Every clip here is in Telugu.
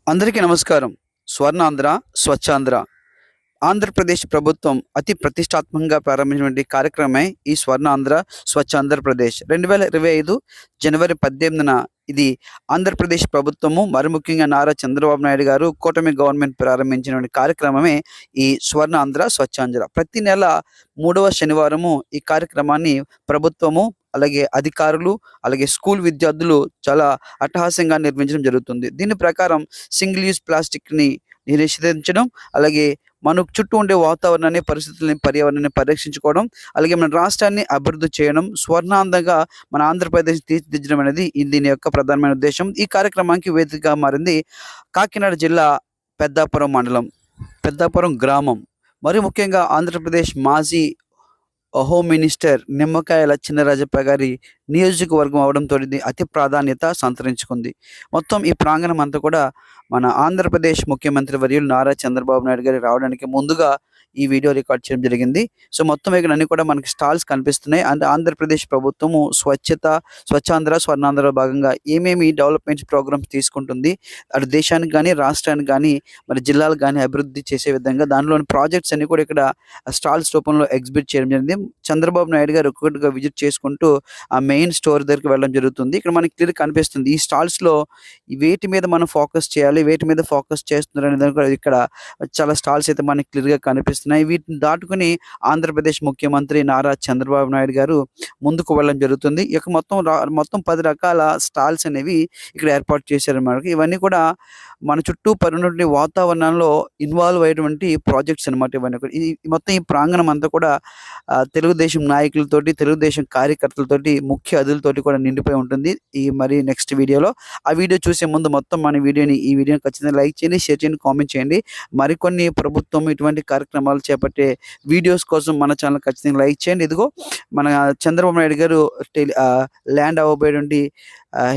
అందరికీ నమస్కారం. స్వర్ణాంధ్ర, స్వచ్ఛాంధ్ర ఆంధ్రప్రదేశ్ ప్రభుత్వం అతి ప్రతిష్టాత్మకంగా ప్రారంభించినటువంటి కార్యక్రమమే ఈ స్వర్ణాంధ్ర, స్వచ్ఛాంధ్రప్రదేశ్. 2025 జనవరి 18న ఇది ఆంధ్రప్రదేశ్ ప్రభుత్వము, మరి ముఖ్యంగా నారా చంద్రబాబు నాయుడు గారు కూటమి గవర్నమెంట్ ప్రారంభించినటువంటి కార్యక్రమమే ఈ స్వర్ణాంధ్ర, స్వచ్ఛాంధ్ర. ప్రతి నెల 3వ శనివారము ఈ కార్యక్రమాన్ని ప్రభుత్వము, అలాగే అధికారులు, అలాగే స్కూల్ విద్యార్థులు చాలా అట్టహాస్యంగా నిర్వహించడం జరుగుతుంది. దీని ప్రకారం సింగిల్ యూజ్ ప్లాస్టిక్‌ని నిషేధించడం, అలాగే మన చుట్టూ ఉండే వాతావరణాన్ని, పరిస్థితులని, పర్యావరణాన్ని పరిరక్షించుకోవడం, అలాగే మన రాష్ట్రాన్ని అభివృద్ధి చేయడం, స్వర్ణాంధ్రగా మన ఆంధ్రప్రదేశ్ తీర్చిదిద్దడం అనేది దీని యొక్క ప్రధానమైన ఉద్దేశం. ఈ కార్యక్రమానికి వేదికగా మారింది కాకినాడ జిల్లా పెద్దాపురం మండలం, పెద్దాపురం గ్రామం. మరి ముఖ్యంగా ఆంధ్రప్రదేశ్ మాజీ హోమ్ మినిస్టర్ నిమ్మకాయల చినరాజప్ప గారి నియోజకవర్గం అవడంతో ఇది అతి ప్రాధాన్యత సంతరించుకుంది. మొత్తం ఈ ప్రాంగణం అంతా కూడా మన ఆంధ్రప్రదేశ్ ముఖ్యమంత్రి వర్యులు నారా చంద్రబాబు నాయుడు గారు రావడానికి ముందుగా ఈ వీడియో రికార్డ్ చేయడం జరిగింది. సో మొత్తం ఇక్కడ అన్ని కూడా మనకి స్టాల్స్ కనిపిస్తున్నాయి. అంటే ఆంధ్రప్రదేశ్ ప్రభుత్వము స్వచ్ఛాంధ్ర, స్వర్ణాంధ్రలో భాగంగా ఏమేమి డెవలప్మెంట్ ప్రోగ్రామ్స్ తీసుకుంటుంది, అటు దేశానికి కానీ, రాష్ట్రానికి కానీ, మరి జిల్లాలకు కానీ అభివృద్ధి చేసే విధంగా దానిలోని ప్రాజెక్ట్స్ అన్ని కూడా ఇక్కడ స్టాల్స్ రూపంలో ఎగ్జిబిట్ చేయడం జరిగింది. చంద్రబాబు నాయుడు గారు ఒక్కొక్కటిగా విజిట్ చేసుకుంటూ ఆ మెయిన్ స్టోర్ దగ్గరికి వెళ్ళడం జరుగుతుంది. ఇక్కడ మనకి క్లియర్ కనిపిస్తుంది ఈ స్టాల్స్‌లో వేటి మీద మనం ఫోకస్ చేయాలి, వేటి మీద ఫోకస్ చేస్తున్నారు అనే దాని కూడా ఇక్కడ చాలా స్టాల్స్ అయితే మనకి క్లియర్‌గా కనిపిస్తున్నాయి. వీటిని దాటుకొని ఆంధ్రప్రదేశ్ ముఖ్యమంత్రి నారా చంద్రబాబు నాయుడు గారు ముందుకు వెళ్ళడం జరుగుతుంది. ఇక మొత్తం 10 రకాల స్టాల్స్ అనేవి ఇక్కడ ఏర్పాటు చేశారన్నమాట. ఇవన్నీ కూడా మన చుట్టూ ఉన్నటువంటి వాతావరణంలో ఇన్వాల్వ్ అయ్యేటువంటి ప్రాజెక్ట్స్ అనమాట. ఇవన్నీ కూడా మొత్తం ఈ ప్రాంగణం అంతా కూడా తెలుగుదేశం నాయకులతోటి, తెలుగుదేశం కార్యకర్తలతోటి, ముఖ్య అతిథులతోటి కూడా నిండిపోయి ఉంటుంది. మరి నెక్స్ట్ వీడియోలో ఆ వీడియో చూసే ముందు మొత్తం మన ఈ వీడియోని ఖచ్చితంగా లైక్ చేయండి, షేర్ చేయండి, కామెంట్ చేయండి. మరికొన్ని ప్రభుత్వం ఇటువంటి కార్యక్రమాలు చేపట్టే వీడియోస్ కోసం మన ఛానల్ ఖచ్చితంగా లైక్ చేయండి. ఇదిగో మన చంద్రబాబు నాయుడు గారు ల్యాండ్ అవ్వబోయేటువంటి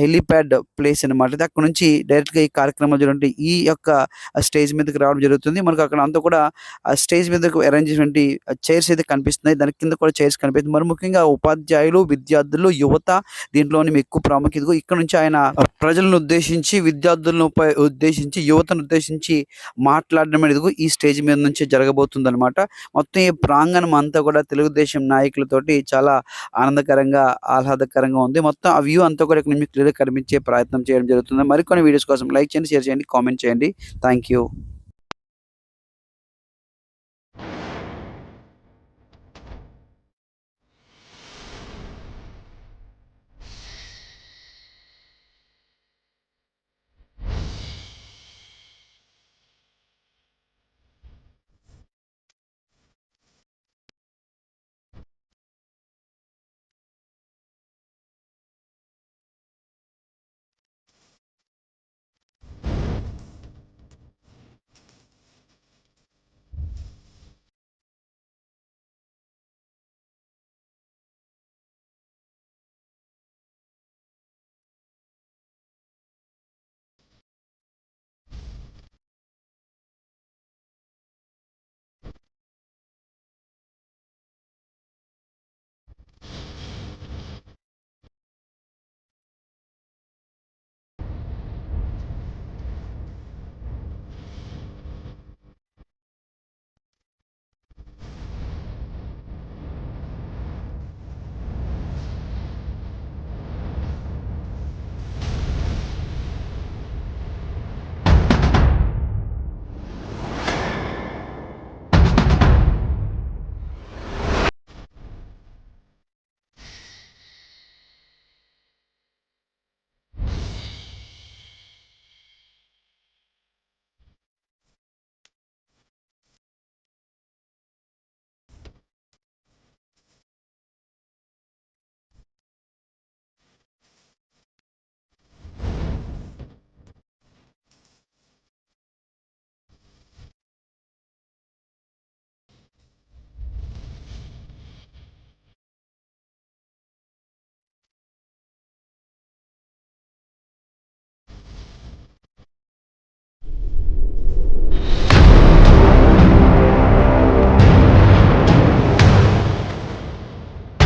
హెలీప్యాడ్ ప్లేస్ అనమాట. అక్కడ నుంచి డైరెక్ట్‌గా ఈ కార్యక్రమాలు జరుగుతుంటే ఈ యొక్క స్టేజ్ మీదకి రావడం జరుగుతుంది. మనకు అక్కడ అంతా కూడా ఆ స్టేజ్ మీదకు అరేంజ్ చేసినటువంటి చైర్స్ అయితే కనిపిస్తున్నాయి. దాని కింద కూడా చైర్స్ కనిపిస్తుంది. మరి ముఖ్యంగా ఉపాధ్యాయులు, విద్యార్థులు, యువత దీంట్లోని ఎక్కువ ప్రాముఖ్యత. ఇక్కడ నుంచి ఆయన ప్రజలను ఉద్దేశించి, విద్యార్థులను ఉద్దేశించి, యువతను ఉద్దేశించి మాట్లాడడం అనేది ఈ స్టేజ్ మీద నుంచి జరగబోతుందన్నమాట. మొత్తం ఈ ప్రాంగణం అంతా కూడా తెలుగుదేశం నాయకులతోటి చాలా ఆనందకరంగా, ఆహ్లాదకరంగా ఉంది. మొత్తం ఆ వ్యూ అంతా కూడా ఇక్కడ నుంచి క్లియర్‌గా కనిపించే ప్రయత్నం చేయడం జరుగుతుంది. మరికొన్ని వీడియోస్ కోసం లైక్ చేయండి, షేర్ చేయండి, కామెంట్ చేయండి. Thank you.